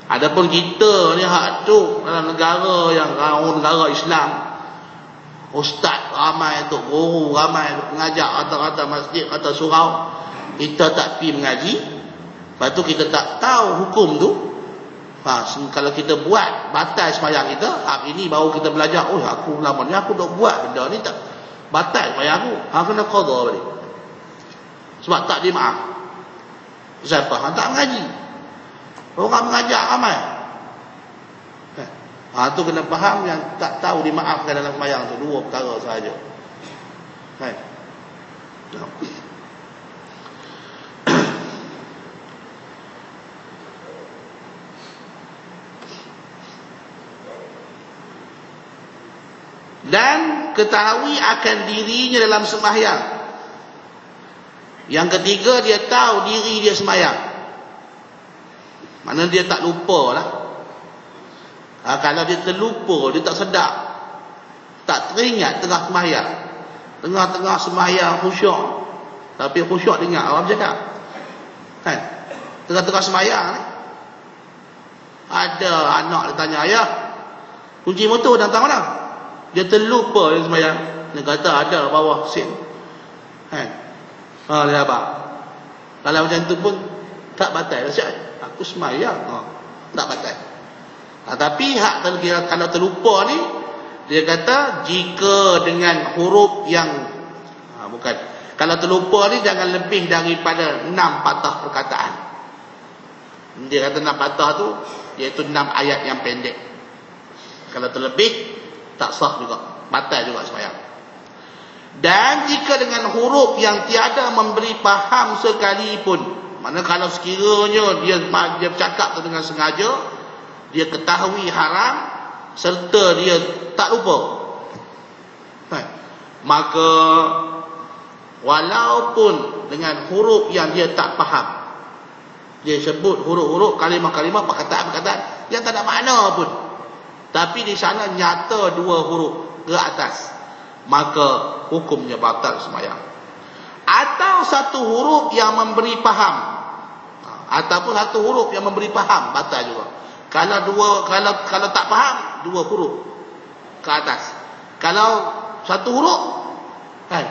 Adapun kita ni hak tu dalam negara yang negara Islam, ustaz ramai, tok guru ramai, pengajar rata-rata masjid, rata surau, kita tak pergi mengaji. Lepas tu kita tak tahu hukum tu. Kalau kita buat batal sembahyang kita, hari ni baru kita belajar, aku lama ni aku dah buat benda ni, tak batal sembahyang aku, kena qada balik sebab tak dimaaf. Siapa tak mengaji? Orang mengajar ramai. Tu kena faham, yang tak tahu dimaafkan dalam sembahyang tu 2 perkara sahaja. Dan ketahui akan dirinya dalam sembahyang. Yang ketiga, dia tahu diri dia sembahyang. Mana dia tak lupa lah. Kalau dia terlupa, dia tak sedar, tak teringat tengah sembahyang, tengah-tengah sembahyang khusyuk, tapi khusyuk dengar orang bercakap kan, tengah-tengah sembahyang ni ada anak dia tanya, ayah, kunci motor datang mana? Dia terlupa dia sembahyang. Dia kata ada bawah sen kan. Dia abang, kalau macam tu pun tak batal dah, aku sembahyang, tak batal. Tapi kalau terlupa ni, dia kata jika dengan huruf yang bukan, kalau terlupa ni jangan lebih daripada 6 patah perkataan. Dia kata 6 patah tu iaitu 6 ayat yang pendek. Kalau terlebih tak sah juga, batal juga sembahyang. Dan jika dengan huruf yang tiada memberi faham sekalipun, mana kalau sekiranya dia bercakap tu dengan sengaja, dia ketahui haram serta dia tak lupa, maka walaupun dengan huruf yang dia tak faham, dia sebut huruf-huruf, kalimah-kalimah, perkataan-perkataan yang tak ada makna pun, tapi di sana nyata 2 huruf ke atas, maka hukumnya batal sembahyang. Atau 1 huruf yang memberi faham, ataupun 1 huruf yang memberi faham, batal juga. Kalau tak faham, 2 huruf ke atas. Kalau 1 huruf kan,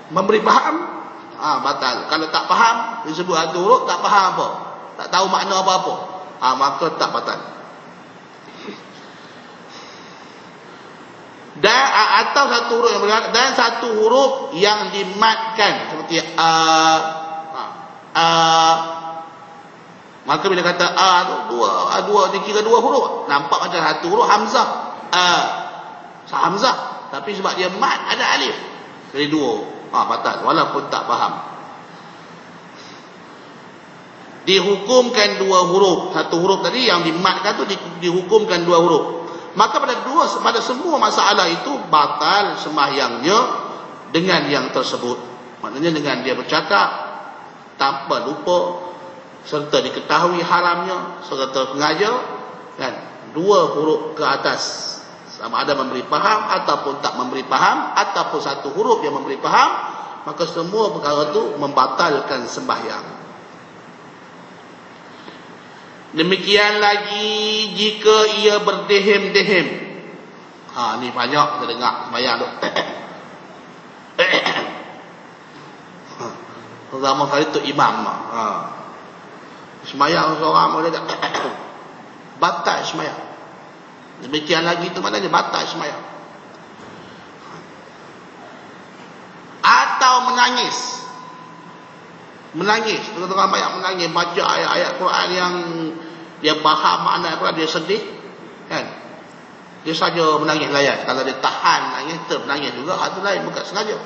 memberi faham, batal. Kalau tak faham, disebut 1 huruf, tak faham apa, tak tahu makna apa-apa, maka tak batal. Dan atau 1 huruf yang berat, dan 1 huruf yang dimatkan seperti maka bila kata tu dua dikira 2 huruf, nampak macam 1 huruf hamzah, hamzah, tapi sebab dia mat ada alif, jadi 2, batal walaupun tak faham. Dihukumkan 2 huruf, 1 huruf tadi yang dimatkan tu dihukumkan 2 huruf. Maka pada semua masalah itu batal sembahyangnya dengan yang tersebut. Maknanya dengan dia bercakap tanpa lupa serta diketahui haramnya serta sengaja kan, 2 huruf ke atas, sama ada memberi faham ataupun tak memberi faham, ataupun 1 huruf yang memberi faham, maka semua perkara itu membatalkan sembahyang. Demikian lagi jika ia berdehem-dehem. Ni banyak kita dengar sembahyang tu. Pertama kali tu imam. Sembahyang seorang boleh tak? Batal sembahyang. Demikian lagi tu maknanya batal sembahyang. Atau menangis. Tengah-tengah banyak menangis, baca ayat-ayat Quran yang dia faham makna Quran, dia sedih kan, dia saja menangis layan. Kalau dia tahan nangis, menangis juga, itu lain, bukan sengaja.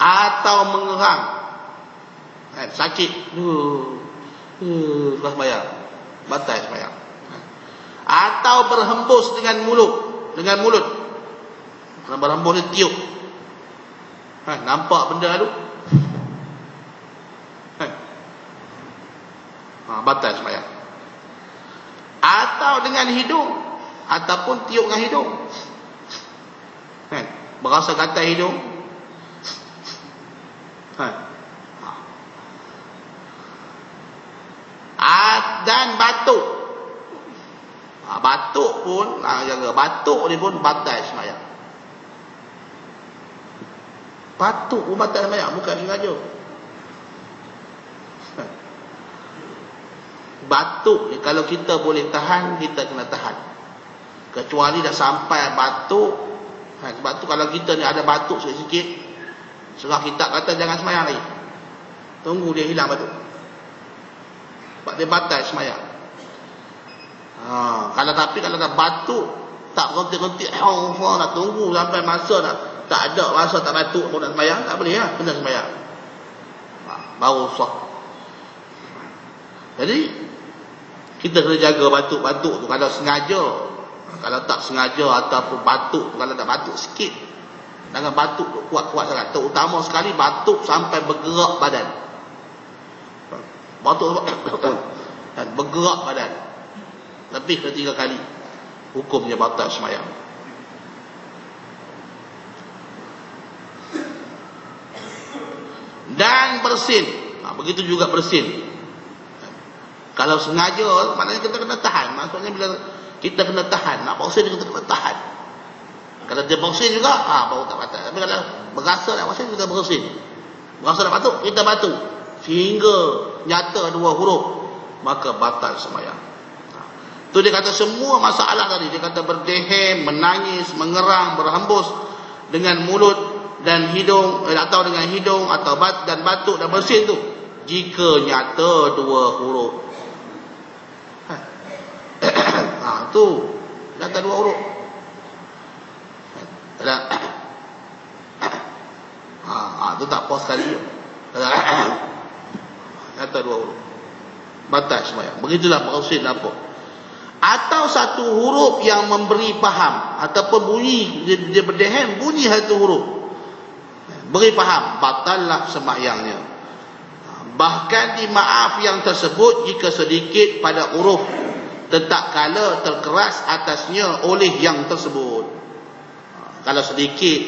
Atau mengerang kan, sakit lepas sembahyang, batal sembahyang. Atau berhembus dengan mulut, berhembus dia tiup kan, nampak benda tu batal sembahyang. Atau dengan hidung, ataupun tiup dengan hidung kan, berasa gatal hidung kan. Dan batuk, batuk pun jaga, batuk ni pun batal sembahyang. Batuk pun batal sembahyang, bukan sengaja. Batuk ni kalau kita boleh tahan, kita kena tahan. Kecuali dah sampai batuk sebab tu kalau kita ni ada batuk sikit-sikit, surah kitab kata jangan sembahyang lagi, tunggu dia hilang batuk, sebab dia batal sembahyang. Kalau dah batuk tak rentik-rentik, nak tunggu sampai masa tak ada rasa tak batuk pun nak sembahyang, tak boleh kena sembahyang, baru sah. Jadi kita kena jaga batuk-batuk tu. Kalau sengaja Kalau tak sengaja ataupun batuk, kalau tak batuk sikit, jangan batuk kuat-kuat sangat. Terutama sekali batuk sampai bergerak badan. Batuk dan bergerak badan lebih dari 3 kali, hukumnya batal sembahyang. Dan bersin, begitu juga bersin. Kalau sengaja, maknanya kita kena tahan. Maksudnya bila kita kena tahan, nak bersin kita kena tahan. Kalau dia bersin juga, baru tak batal. Tapi kalau berasa nak bersin, kita bersin. Berasa nak batuk, kita batuk. Sehingga nyata 2 huruf, maka batal sembahyang. Tu dia kata semua masalah tadi. Dia kata berdehem, menangis, mengerang, berhembus dengan mulut dan hidung, atau dengan hidung atau dan batuk dan bersin tu, jika nyata 2 huruf. Tu nyata 2 huruf. Tu tak puas sekali. Nyata 2 huruf, batal sembahyang. Begitulah bersin apa. Atau 1 huruf yang memberi faham, ataupun bunyi dia berdehem, bunyi 1 huruf, beri faham, batallah sembahyangnya. Bahkan dimaaf yang tersebut jika sedikit pada huruf, tetap kala terkeras atasnya oleh yang tersebut. Kalau sedikit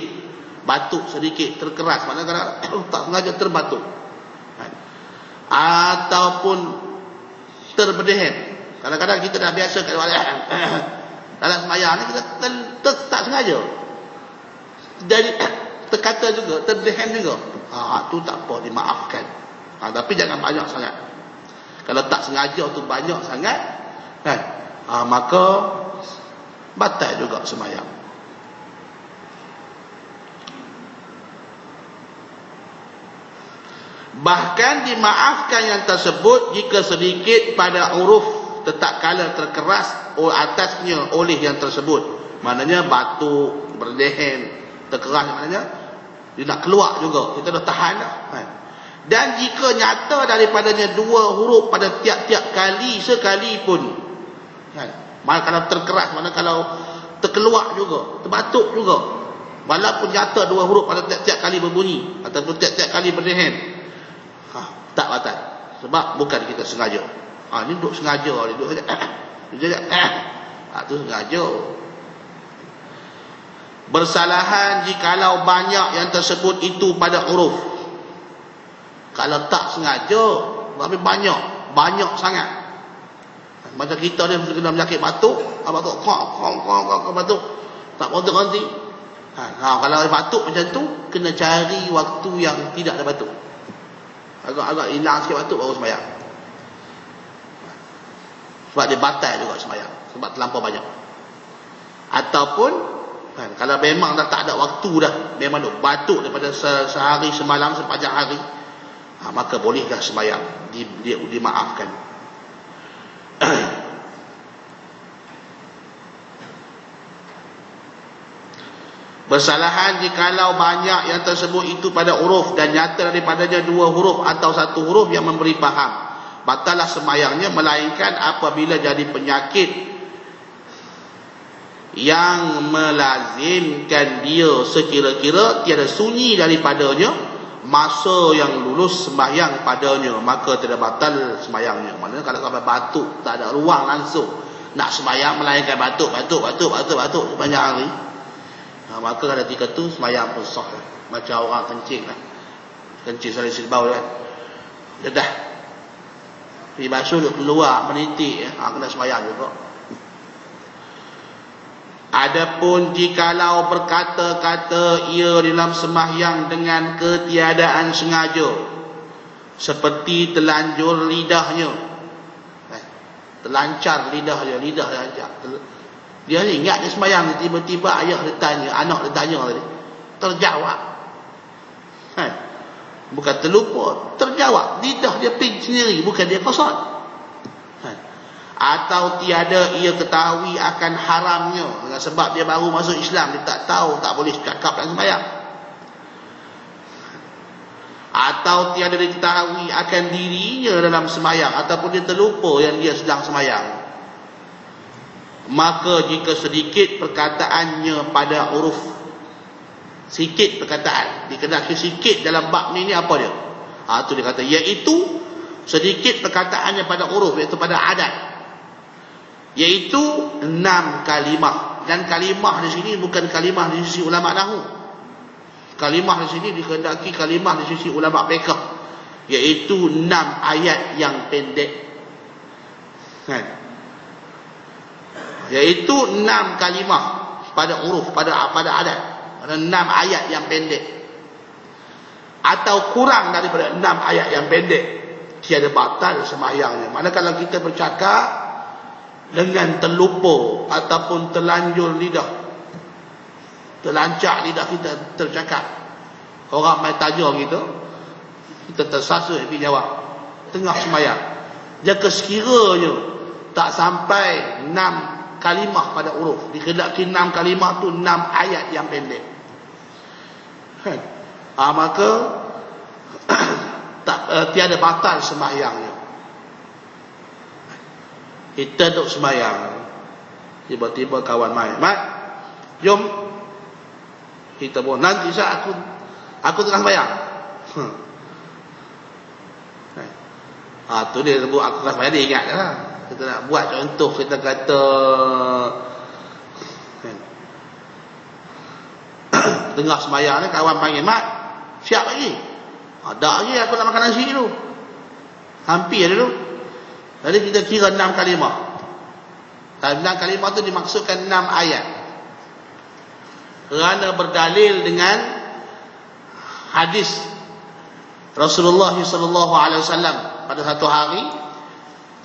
batuk, sedikit terkeras, maknanya kalau tak sengaja terbatuk ataupun terberdehem. Kadang-kadang kita dah biasa dalam sembahyang ni kita tak sengaja jadi terkata juga, terdehem juga. Tu tak apa, dimaafkan. Tapi jangan banyak sangat. Kalau tak sengaja tu banyak sangat kan, maka batal juga sembahyang. Bahkan dimaafkan yang tersebut jika sedikit pada huruf tetap kala terkeras atasnya oleh yang tersebut. Maknanya batuk, berdehem, terkeras, maknanya dia nak keluar juga, kita dah tahan dah. Dan jika nyata daripadanya 2 huruf pada tiap-tiap kali sekalipun, kalau terkeras, maknanya kalau terkeluar juga, terbatuk juga, walaupun nyata 2 huruf pada tiap-tiap kali berbunyi ataupun tiap-tiap kali berdehem, tak batal, sebab bukan kita sengaja. Ni duduk sengaja, duduk saja. Tu sengaja. Bersalahan jikalau banyak yang tersebut itu pada huruf. Kalau tak sengaja, tapi banyak sangat. Macam kita ni kena penyakit batuk, batuk, batuk, tak berhenti. Kalau batuk macam tu, kena cari waktu yang tidak ada batuk. Agak-agak hilang sikit batuk baru sembahyang. Sebab dia batal juga sembahyang, sebab terlampau banyak. Ataupun kalau memang dah tak ada waktu dah, memang dah batuk daripada sehari semalam sepanjang hari, maka bolehlah sembahyang, dimaafkan. Bersalahan jikalau banyak yang tersebut itu pada huruf dan nyata daripadanya 2 huruf atau 1 huruf yang memberi faham, batallah sembahyangnya, melainkan apabila jadi penyakit yang melazimkan dia sekira-kira tiada sunyi daripadanya masa yang lulus sembahyang padanya, maka tidak batal sembahyangnya. Maknanya kalau sampai batuk, tak ada ruang langsung nak sembahyang, melainkan batuk sepanjang hari, maka ketika tu sembahyang pun sah lah. Macam orang kencing lah, kencing salisir bau kan, dah pergi basuh duduk keluar menitik, kena sembahyang juga. Adapun jikalau berkata-kata ia dalam sembahyang dengan ketiadaan sengaja, seperti telanjur lidahnya, terlancar lidah lancar, dia ni ingat dia sembahyang, tiba-tiba ayah dia tanya, anak dia tanya tadi, terjawab. Bukan terlupa, terjawab, lidah dia ping sendiri, bukan dia kosong. Atau tiada ia ketahui akan haramnya, dengan sebab dia baru masuk Islam, dia tak tahu tak boleh cakap dalam sembahyang. Atau tiada diketahui akan dirinya dalam sembahyang, ataupun dia terlupa yang dia sedang sembahyang. Maka jika sedikit perkataannya pada huruf, sikit perkataan dikenaki sikit dalam bab ni apa dia? Tu dia kata iaitu sedikit perkataannya pada huruf, iaitu pada adat, iaitu 6 kalimah. Dan kalimah di sini bukan kalimah di sisi ulama nahwu. Kalimah di sini dikehendaki kalimah di sisi ulama fiqh, iaitu 6 ayat yang pendek. Kan? Iaitu 6 kalimah pada huruf, pada adat, pada 6 ayat yang pendek, atau kurang daripada 6 ayat yang pendek, tiada batal sembahyangnya. Manakala kita bercakap dengan terlupa ataupun terlanjur lidah, terlancak lidah kita tercakap, orang main tajuk kita tersasar pergi jawab tengah sembahyang, jika sekiranya tak sampai 6 kalimah pada huruf, dikehendaki 6 kalimah tu 6 ayat yang pendek, maka tiada batal sembahyangnya. Kita duduk sembahyang, tiba-tiba kawan main, "Mat, jom kita buat nanti saat aku tengah sembahyang." Tu dia sebut aku tengah sembahyang, dia ingat lah. Kita nak buat contoh, kita kata tengah sembahyang ni kawan panggil, "Mat, siap lagi?" "Tak lagi, aku nak makan nasi dulu." Hampir dulu. Jadi kita kira 6 kalimah. 6 kalimah tu dimaksudkan 6 ayat. Kerana berdalil dengan hadis Rasulullah SAW. Pada satu hari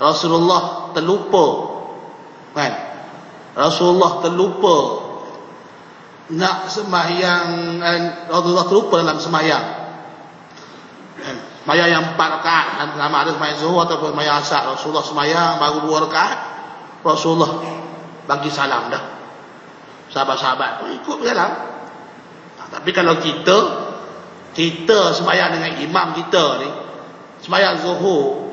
Rasulullah terlupa, kan? Rasulullah terlupa nak sembahyang, Rasulullah terlupa dalam sembahyang. Sembahyang yang 4 rakaat, sama ada sembahyang zuhur ataupun sembahyang asar. Rasulullah sembahyang baru 2 rakaat, Rasulullah bagi salam dah. Sahabat-sahabat pun ikut salam. Tapi kalau kita sembahyang dengan imam kita ni, sembahyang zuhur,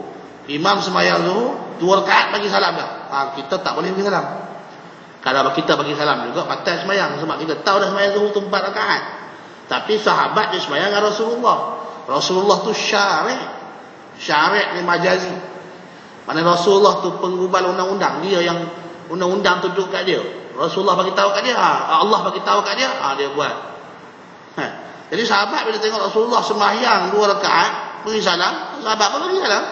imam sembahyang zuhur 2 rakaat bagi salam dah. Kita tak boleh bagi salam. Kalau kita bagi salam juga batal sembahyang, sebab kita tahu dah sembahyang zuhur tu 4 rakaat. Tapi sahabat dia sembahyang dengan Rasulullah. Rasulullah tu syariat ni majazi. Mana Rasulullah tu penggubal undang-undang, dia yang undang-undang tunjuk kat dia. Rasulullah bagi tahu kat dia, Allah bagi tahu kat dia, dia buat. Jadi sahabat bila tengok Rasulullah sembahyang 2 rakaat bagi salam, sahabat pun bagi salam.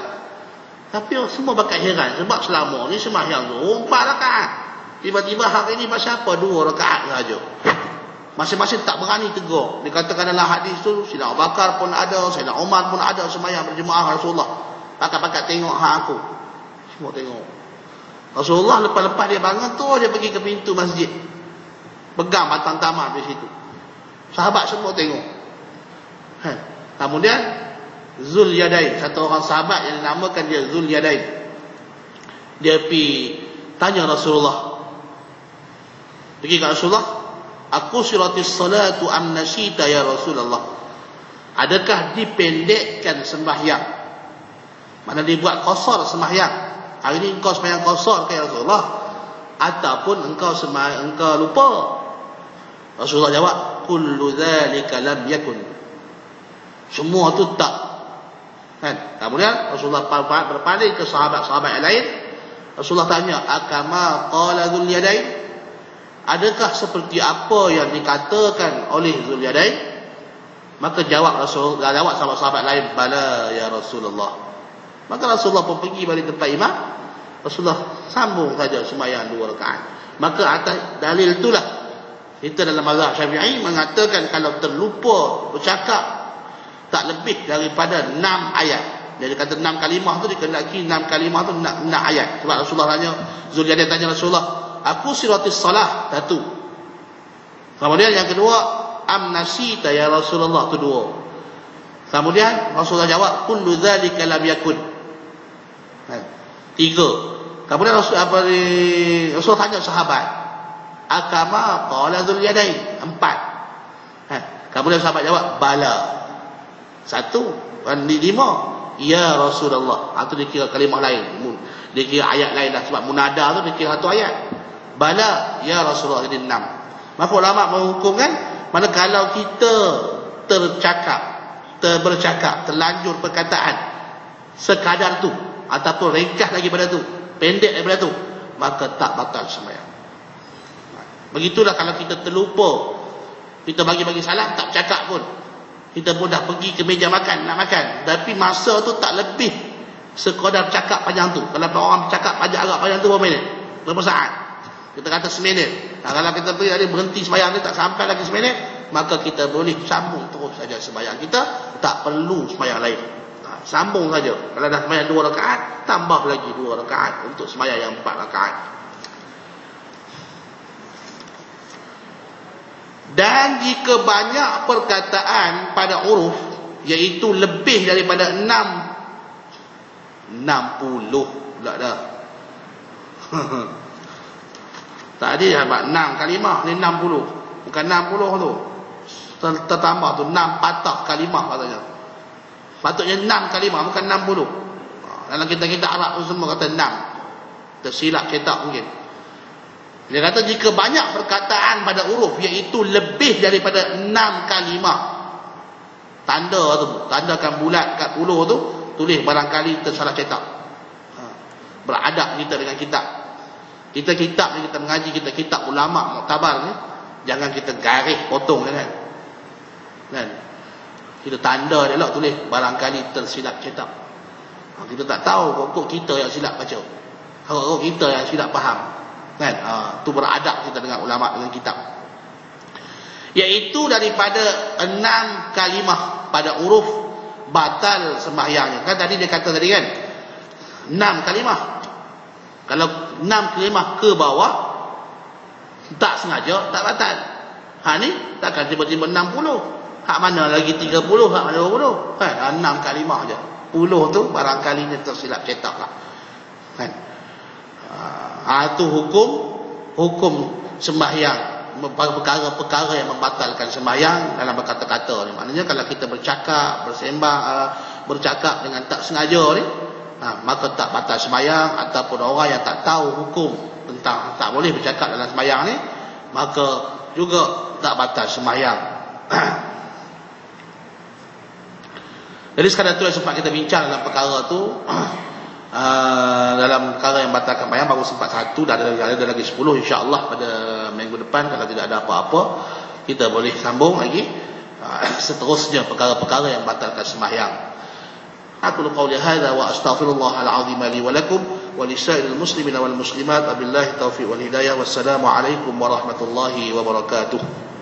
Tapi semua bakal heran, sebab selama ni sembahyang tu 4 rakaat, tiba-tiba hari ni pasal apa 2 rakaat saja. Masing-masing tak berani tegur. Dikatakan dalam hadis tu, Sayyidina Abu Bakar pun ada, Sayyidina Umar pun ada sembahyang berjemaah Rasulullah. Pakat-pakat tengok aku. Semua tengok. Rasulullah lepas-lepas dia bangun tu, dia pergi ke pintu masjid, pegang batang tamar di situ. Sahabat semua tengok. Kemudian Zul Yadain, satu orang sahabat yang dinamakan dia Zul Yadain, dia pergi tanya Rasulullah. Pergi ke Rasulullah, "Aku siratis salatu am nasita ya Rasulullah?" Adakah dipendekkan sembahyang? Mana dibuat qasar sembahyang? Hari ini engkau sembahyang qasar ke ya Rasulullah, ataupun engkau lupa? Rasulullah jawab, "Kullu dzalika lam yakun." Semua tu tak. Kan? Kemudian Rasulullah berpaling ke sahabat-sahabat yang lain. Rasulullah tanya, "Akama qala Dzul Yadain?" Adakah seperti apa yang dikatakan oleh Dzul Yadain? Maka jawab sahabat-sahabat lain, "Bala ya Rasulullah." Maka Rasulullah pun pergi balik tempat imam. Rasulullah sambung saja sembahyang 2 rakaat. Maka atas dalil itulah kita dalam mazhab Syafi'i mengatakan kalau terlupa bercakap tak lebih daripada 6 ayat. Dia kata 6 kalimah tu dikehendaki 6 kalimah tu 6 ayat. Sebab Rasulullah tanya, Zul Yadain tanya Rasulullah, "Aku siratis salah?" Satu. Kemudian yang kedua, "Am nasita ya Rasulullah?" Itu 2. Kemudian Rasulullah jawab, "Kullu dzalika lam yakun." 3. Kemudian Rasulullah tanya sahabat, "Akama qala Dzul Yadain?" 4. Kemudian sahabat jawab, "Bala." 1. 5. "Ya Rasulullah." Itu dikira kalimah lain, dikira ayat lain dah. Sebab munada tu dikira 1 ayat. Bala ya Rasulullah, jadi 6. Maka ulama menghukumkan, mana kalau kita bercakap, terlanjur perkataan sekadar tu, ataupun ringkas lagi pada tu, pendek daripada tu, maka tak batal sembahyang. Begitulah kalau kita terlupa, kita bagi salam, tak bercakap pun, kita pun dah pergi ke meja makan, nak makan, tapi masa tu tak lebih sekadar cakap panjang tu. Kalau orang cakap agak panjang tu, berapa minit? Berapa saat? Kita kata seminit. Kalau kita berhenti sembahyang ni, tak sampai lagi seminit, maka kita boleh sambung terus saja sembahyang kita, tak perlu sembahyang lain. Sambung saja. Kalau dah sembahyang 2 rakaat, tambah lagi 2 rakaat untuk sembahyang yang 4 rakaat. Dan jika banyak perkataan pada huruf, iaitu lebih daripada 60 pula dah. Tadi dapat 6 kalimah, ni 60. Bukan 60 tu. Tertambah tu 6 patah kalimah katanya. Patutnya 6 kalimah, bukan 60. Dalam kitab-kitab Arab tu semua kata 6. Tersilap cetak mungkin. Dia kata jika banyak perkataan pada huruf, iaitu lebih daripada 6 kalimah. Tandakan bulat kat puluh tu, tulis barangkali tersalah cetak. Beradab kita dengan kitab. Kita kitab ni, kita mengaji, kita kitab ulama muktabar ni, jangan kita garis potong kan. Kita tanda dia lah, tulis barangkali tersilap cetak. Kita tak tahu kok kita yang silap baca, kok kita yang silap faham kan. Tu beradab kita dengan ulama, dengan kitab. Iaitu daripada 6 kalimah pada huruf, batal sembahyangnya. Kan tadi dia kata tadi kan 6 kalimah. Kalau 6 kalimah ke bawah, tak sengaja, tak batal. Ni takkan tiba-tiba 60. Hak mana lagi 30, hak mana 20. Kan 6 kalimah je. 10 tu barangkali dia tersilap cetak lah. Kan. Itu hukum sembahyang, perkara-perkara yang membatalkan sembahyang dalam berkata-kata ni. Maknanya kalau kita bercakap dengan tak sengaja ni, maka tak batal sembahyang. Ataupun orang yang tak tahu hukum tentang tak boleh bercakap dalam sembahyang ni, maka juga tak batal sembahyang. Jadi sekadar tu yang sempat kita bincang dalam perkara tu. Dalam perkara yang batalkan sembahyang baru sempat 1, dah ada lagi 10 insya-Allah pada minggu depan. Kalau tidak ada apa-apa, kita boleh sambung lagi seterusnya perkara-perkara yang batalkan sembahyang. Aku qauli hadza wa astaghfirullah al-azim li wa lakum wa lisairil muslimina wal muslimat. Wabillahi taufiq wal hidayah. Wassalamu alaikum warahmatullahi wabarakatuh.